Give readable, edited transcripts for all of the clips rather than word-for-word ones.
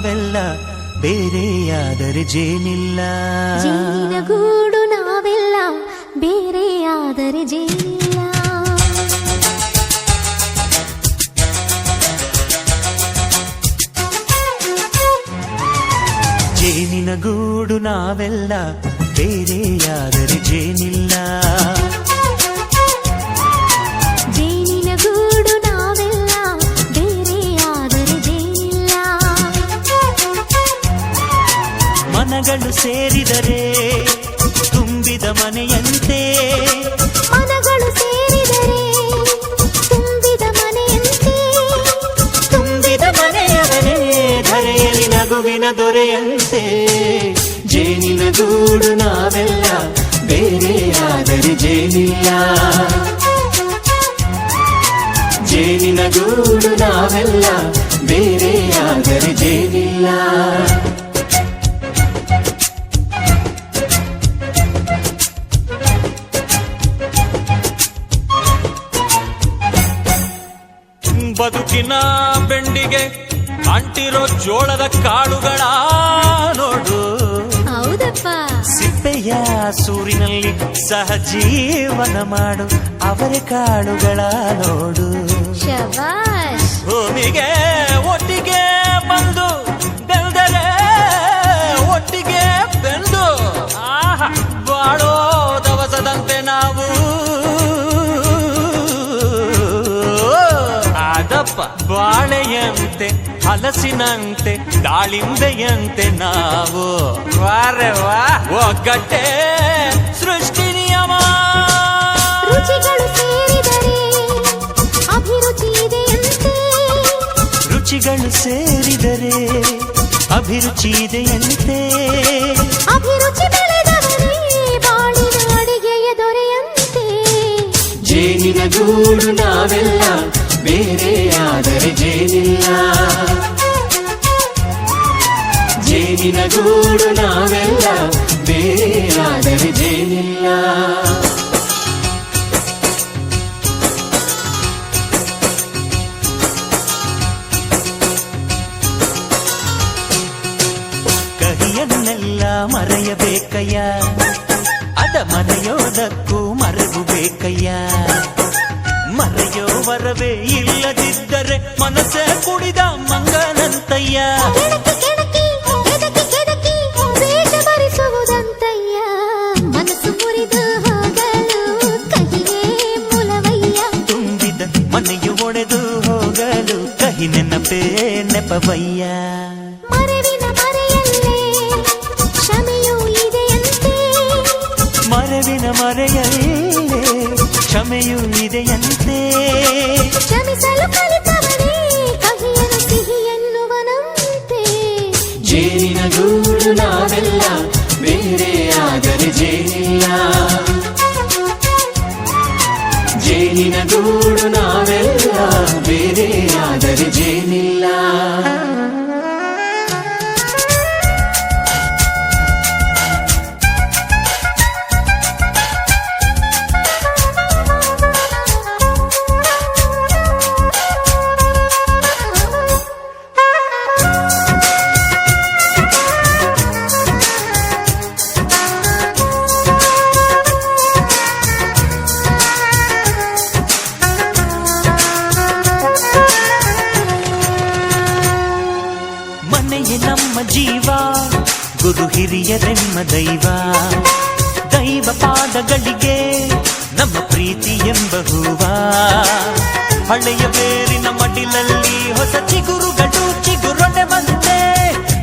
ನಾವೆಲ್ಲ ಬೇರೆಯಾದರೆ ಜೇನಿಲ್ಲ. ಜೇನಿನ ಗೂಡು ನಾವೆಲ್ಲ ಬೇರೆಯಾದರೆ ಜೇನಿಲ್ಲ. ಜೇನಿನ ಗೂಡು ನಾವೆಲ್ಲ ಬೇರೆಯಾದರೆ ಜೇನಿಲ್ಲ. ಜೇನಿನ ಗೂಡು ನಾವೆಲ್ಲ ಬೇರೆಯಾದರೆ ಜೇನಿಲ್ಲ. ಮನಗಳು ಸೇರಿದರೆ ತುಂಬಿದ ಮನೆಯಂತೆ. ಮನಗಳು ಸೇರಿದರೆ ತುಂಬಿದ ಮನೆಯಂತೆ. ತುಂಬಿದ ಮನೆಯವನೇ ಧರೆಯಲ್ಲಿ ನಗುವಿನ ದೊರೆಯಂತೆ. ಜೇನಿನ ಗೂಡು ನಾವೆಲ್ಲ ಬೇರೆಯಾದರೆ ಜೇನಿಲ್ಲ. ಜೇನಿನ ಗೂಡು ನಾವೆಲ್ಲ ಬೇರೆಯಾದರೆ ಜೇನಿಲ್ಲ. ಬದುಕಿನ ಬೆಂಡಿಗೆ ಅಂಟಿರೋ ಜೋಳದ ಕಾಳುಗಳ ನೋಡು. ಹೌದಪ್ಪ. ಸಿಪ್ಪೆಯ ಸೂರಿನಲ್ಲಿ ಸಹಜೀವನ ಮಾಡು ಅವರೆ ಕಾಳುಗಳ ನೋಡು. ಶಬಾಷ್. ಭೂಮಿಗೆ ಒಟ್ಟಿಗೆ ಬಂದು ಬೆಳೆದರೆ ಒಟ್ಟಿಗೆ ಬೆಂದು ಬಾಳೋ ದವಸದಂತೆ ನಾವು. ಅದಪ್ಪ ಬಾಳೆಯಂತೆ ಹಲಸಿನಂತೆ ದಾಳಿಂಬೆಯಂತೆ ನಾವು. ವಾರೆ ವಾ ಒಗ್ಗಟ್ಟೆ ಸೃಷ್ಟಿ ನಿಯಮ. ರುಚಿಗಳು ಸೇರಿದರೆ ಅಭಿರುಚಿ ಇದೆಯಂತೆ. ರುಚಿಗಳು ಸೇರಿದರೆ ಅಭಿರುಚಿ ಇದೆಯಂತೆ. ಅಭಿರುಚಿ ಬೆಳೆದವರೇ ಬಾಳಿನ ಅಡಿಗೆಯ ದೊರೆಯಂತೆ. ಜೇನಿನ ಗೂಡು ನಾವೆಲ್ಲ ಬೇರೆಯಾದರೆ ಜೇನಿಲ್ಲ. ಜೇನಿನ ಗೂಡು ನಾವೆಲ್ಲ ಬೇರೆಯಾದರೆ ಜೇನಿಲ್ಲ. ಕಹಿಯನ್ನೆಲ್ಲ ಮರೆಯಬೇಕಯ್ಯ, ಅದ ಮರೆಯೋದಕ್ಕೂ ಮರೆವು ಬೇಕಯ್ಯ. ಮರೆಯೋ ವರವೇ ಇಲ್ಲದಿದ್ದರೆ ಮನಸ್ಸೇ ಕುಡಿದ ಮಂಗನಂತಯ್ಯ. ಕೆಣಕಿ ಕೆದಕಿ ಕೆದಕಿ ದ್ವೇಷ ಭರಿಸುವುದಂತಯ್ಯ. ಮನಸ್ಸು ಮುರಿದು ಹೋಗಲು ಕಹಿಯೇ ಮೂಲವಯ್ಯ. ತುಂಬಿದ ಮನೆಯು ಒಡೆದು ಹೋಗಲು ಕಹಿ ನೆನಪೇ ನೆಪವಯ್ಯ. ಮರೆವಿನ ಮರೆಯಲ್ಲೇ ಕ್ಷಮೆಯೂ ಇದೆಯಂತೆ. ಮರೆವಿನ ಮರೆಯಲ್ಲೇ ಕ್ಷಮೆಯೂ ಇದೆಯಂತೆ. ಕ್ಷಮಿಸಲು ಕಲಿತವನೇ ಕಹಿಯನ್ನು ಸಿಹಿ ಎನ್ನುವನಂತೆ. ಜೇನಿನ ಗೂಡು ನಾವೆಲ್ಲ ಬೇರೆಯಾದರೆ ಜೇನಿಲ್ಲ. ಜೇನಿನ ಗೂಡು ನಾವೆಲ್ಲ ಬೇರೆಯಾದರೆ ಜೇನಿಲ್ಲ. ಮನೆಯೇ ನಮ್ಮ ಜೀವ, ಗುರು ಹಿರಿಯರೆಮ್ಮ ದೈವ. ದೈವ ಪಾದಗಳಿಗೆ ನಮ್ಮ ಪ್ರೀತಿ ಎಂಬ ಹೂವ. ಹಳೆಯ ಬೇರಿನ ಮಡಿಲಲ್ಲಿ ಹೊಸ ಚಿಗುರುಗಳು ಚಿಗುರೊಡೆ ಬಂತೆ.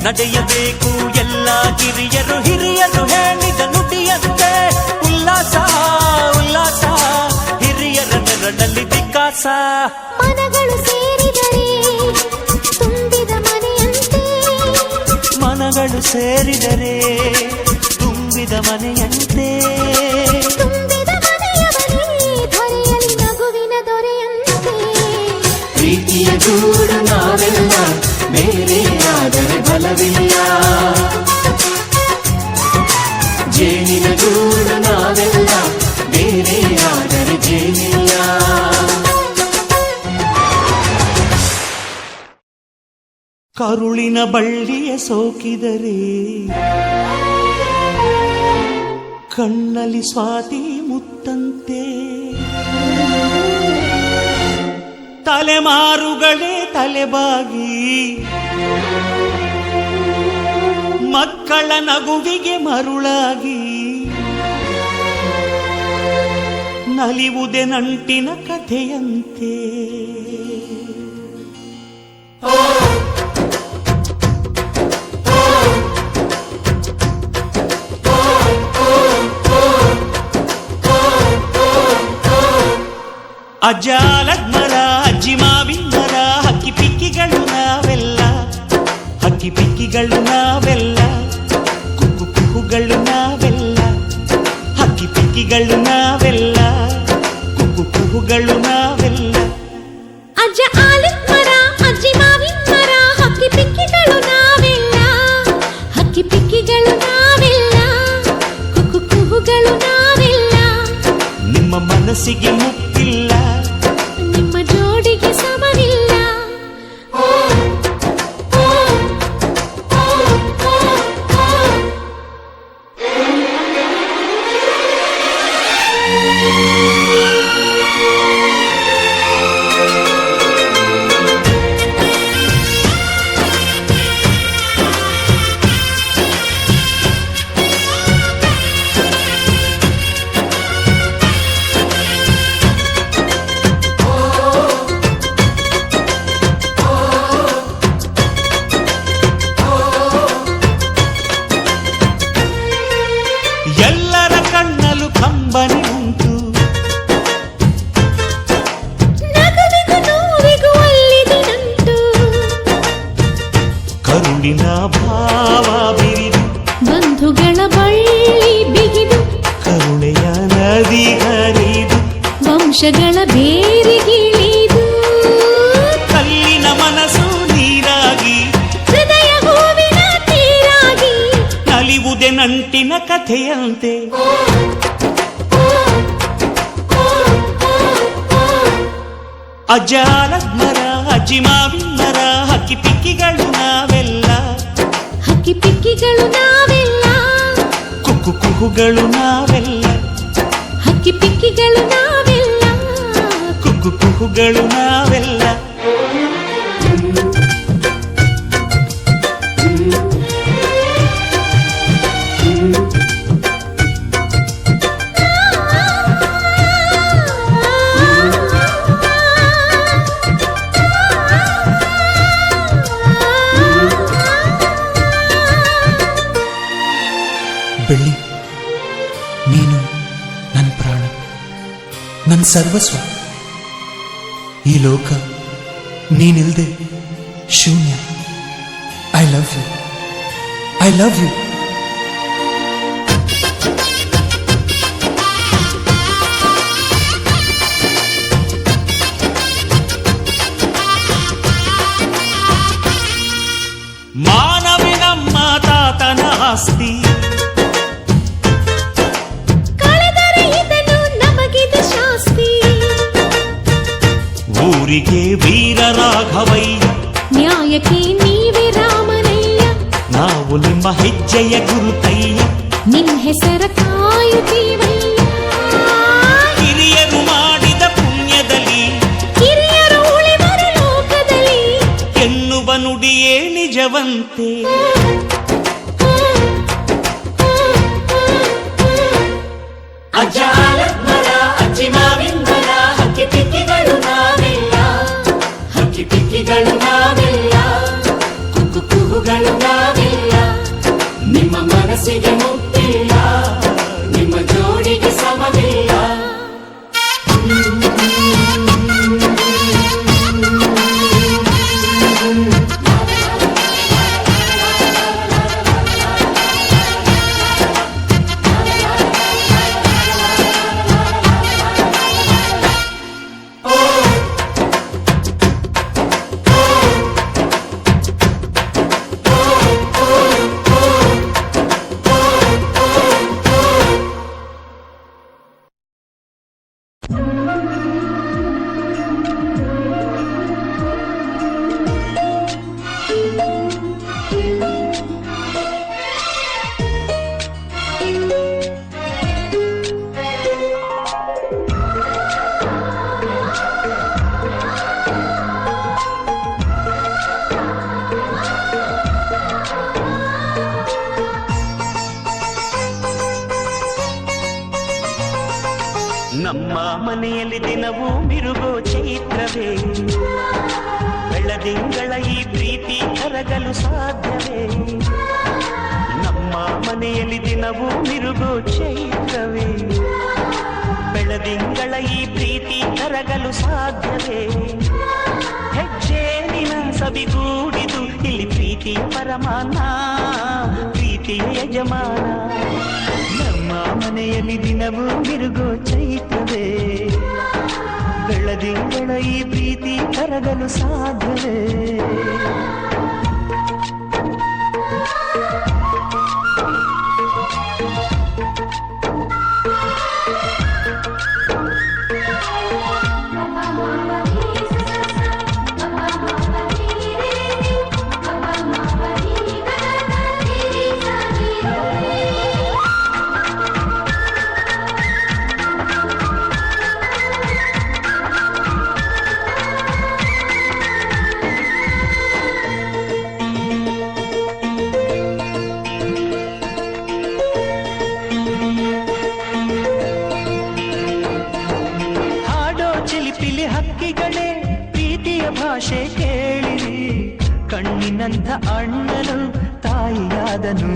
ನಡೆಯಬೇಕು ಎಲ್ಲ ಕಿರಿಯರು ಹಿರಿಯರು ಹೇಳಿದ ನುಡಿಯಂತೆ. ಉಲ್ಲಾಸ ಉಲ್ಲಾಸ ಹಿರಿಯರ ನೆರಳಲ್ಲಿ ವಿಕಾಸ. ಮನಗಳು ಸೇರಿದರೆ ತುಂಬಿದ ಮನೆಯಂತೆ. ಮನಗಳು ಸೇರಿದರೆ ತುಂಬಿದ ಮನೆಯಂತೆ. ತುಂಬಿದ ಮನೆಯವನೇ ಧರೆಯಲ್ಲಿ ನಗುವಿನ ದೊರೆಯಂತೆ. ಪ್ರೀತಿಯ ಗೂಡು ನಾವೆಲ್ಲ ಬೇರೆಯಾದರೆ ಬಲವಿಲ್ಲ. ಜೇನಿನ ಗೂಡು ನಾವೆಲ್ಲ ಬೇರೆಯಾದರೆ ಜೇನಿಲ್ಲ. ಕರುಳಿನ ಬಳ್ಳಿಯ ಸೋಕಿದರೆ ಕಣ್ಣಲ್ಲಿ ಸ್ವಾತಿ ಮುತ್ತಂತೆ ತಲೆಮಾರುಗಳೇ ತಲೆಬಾಗಿ ಮಕ್ಕಳ ನಗುವಿಗೆ ಮರುಳಾಗಿ ನಲಿವುದೆ ನಂಟಿನ ಕಥೆಯಂತೆ ಅಜ್ಜಾಲದ ಮರ ಅಜ್ಜಿ ಮಾವಿನ ಮರ ಹಕ್ಕಿ ಪಿಕ್ಕಿಗಳು ನಾವೆಲ್ಲ ಹಕ್ಕಿ ಪಿಕ್ಕಿಗಳು ನಾವೆಲ್ಲ ಕುಕ್ಕು ಕುಕ್ಕುಗಳು ನಾವೆಲ್ಲ ಹಕ್ಕಿ ಪಿಕ್ಕಿಗಳು ನಾವೆಲ್ಲ ಕುಕ್ಕು ಕುಕ್ಕುಗಳು ನಾವೆಲ್ಲ ಅಜ್ಜ ಆಲಿದ್ ಮರ ಅಜ್ಜಿ ಮಾವಿನ ಮರ ಹಕ್ಕಿ ಪಿಕ್ಕಿಗಳು ನಾವೆಲ್ಲ ಹಕ್ಕಿ ಪಿಕ್ಕಿಗಳು ನಾವೆಲ್ಲ ಕುಕ್ಕು ಕುಹುಗಳು ನಾವೆಲ್ಲ ನಿಮ್ಮ ಮನಸ್ಸಿಗೆ ಮುಟ್ಟಿಲ್ಲ ನಿಮ್ಮ ಜೋಡಿಗೆ ಸಮವಿಲ್ಲ ಎಲ್ಲರ ಕಣ್ಣಲು ಕಂಬನಿ ಉಂಟು ನಗುವಿಗೂ ನೋವಿಗೂ ಅಲ್ಲಿದೆ ನಂಟು ಕರುಳಿನ ಭಾವ ಬಿರಿದು ಬಂಧುಗಳ ಬಳ್ಳಿ ಬಿಗಿದು ಕರುಣೆಯ ನದಿ ಹರಿದು ವಂಶಗಳ ಬೇರಿಗಿಳಿದು ಕಲ್ಲಿನ ಮನಸ್ಸು ನೀರಾಗಿ ಹೃದಯ ಹೂವಿನ ತೀರಾಗಿ ನಲಿವುದೆ ನಂಟಿನ ಕಥೆಯಂತೆ ಅಜ್ಜಾಲದ ಮರ ಅಜ್ಜಿ ಮಾವಿನ ಮರ ಹಕ್ಕಿ ಪಿಕ್ಕಿಗಳು ನಾವೆಲ್ಲ ಹಕ್ಕಿ ಪಿಕ್ಕಿಗಳು ನಾವೆಲ್ಲ ಕುಕ್ಕು ಕುಹುಗಳು ನಾವೆಲ್ಲ ಹಕ್ಕಿ ಪಿಕ್ಕಿಗಳು ನಾವೆಲ್ಲ ಕುಕ್ಕು ಕುಹುಗಳು ನಾವೆಲ್ಲ ಬೆಳ್ಳಿ, ನೀನು ನನ್ನ ಪ್ರಾಣ, ನನ್ನ ಸರ್ವಸ್ವ. ಈ ಲೋಕ ನೀನಿಲ್ದೆ ಶೂನ್ಯ. I love you, I love you. ಮಾನವಿನಮ್ಮ ತಾತನ ಆಸ್ತಿ ಕಳೆದರೆ ಇದನ್ನು ನಮಗಿದು ಶಾಸ್ತಿ. ಊರಿಗೆ ವೀರ ರಾಘವಯ್ಯ, ನ್ಯಾಯಕ್ಕೆ ನೀವೇ ರಾಮನಯ್ಯ. ನಾವು ನಿಮ್ಮ ಹೆಜ್ಜೆಯ ಗುರುತಯ್ಯ. ನಿನ್ ಹೆಸರ ಕಾಯುತ್ತೀವಯ್ಯ. ಹಿರಿಯರು ಮಾಡಿದ ಪುಣ್ಯದಲ್ಲಿ ಹಿರಿಯರು ಉಳಿವರು ಲೋಕದಲ್ಲಿ ಎನ್ನುವ ನುಡಿಯೇ ನಿಜವಂತೆ. ಅಜ್ಜಾಲದ ಮರ ಅಜ್ಜಿ ಮಾವಿನ ಮರ ಹಕ್ಕಿ ಪಿಕ್ಕಿಗಳು ನಾವೆಲ್ಲ ಹಕ್ಕಿ ಪಿಕ್ಕಿಗಳು ನಾವೆಲ್ಲ ಕುಕ್ಕು ಕುಹುಗಳು ನಾವೆಲ್ಲ ನಿಮ್ಮ ಮನಸ್ಸಿಗೆ ಮುಟ್ಟಿಲ್ಲ ನಿಮ್ಮ ಜೋಡಿಗೆ ಸಮವಿಲ್ಲ. ನಮ್ಮ ಮನೆಯಲ್ಲಿ ದಿನವೂ ಮಿರುಗೋ ಚೈತ್ರವೇ ಬೆಳದಿಂಗಳ ಈ ಪ್ರೀತಿ ಕರಗಲು ಸಾಧ್ಯವೇ ನಮ್ಮ ಮನೆಯಲ್ಲಿ ದಿನವೂ ಮಿರುಗೋ ಚೈತ್ರವೇ ಬೆಳದಿಂಗಳ ಈ ಪ್ರೀತಿ ಕರಗಲು ಸಾಧ್ಯವೇ ಹೆಜ್ಜೇನಿನ ಸಬಿಗೂಡಿದು ಇಲ್ಲಿ ಪ್ರೀತಿಯ ಪರಮಾನ ಪ್ರೀತಿಯ ಯಜಮಾನ ನಮ್ಮ ಮನೆಯಲ್ಲಿ ದಿನವೂ ಮಿರುಗೋ ಚೈತ್ರವೇ ಬೆಳದಿಂಗಳ ಈ ಪ್ರೀತಿ ಕರಗಲು ಸಾಧ್ಯವೇ ಹಕ್ಕಿಗಳೇ ಪ್ರೀತಿಯ ಭಾಷೆ ಕೇಳಿರಿ ಕಣ್ಣಿನಂಥ ಅಣ್ಣನು ತಾಯಿಯಾದನು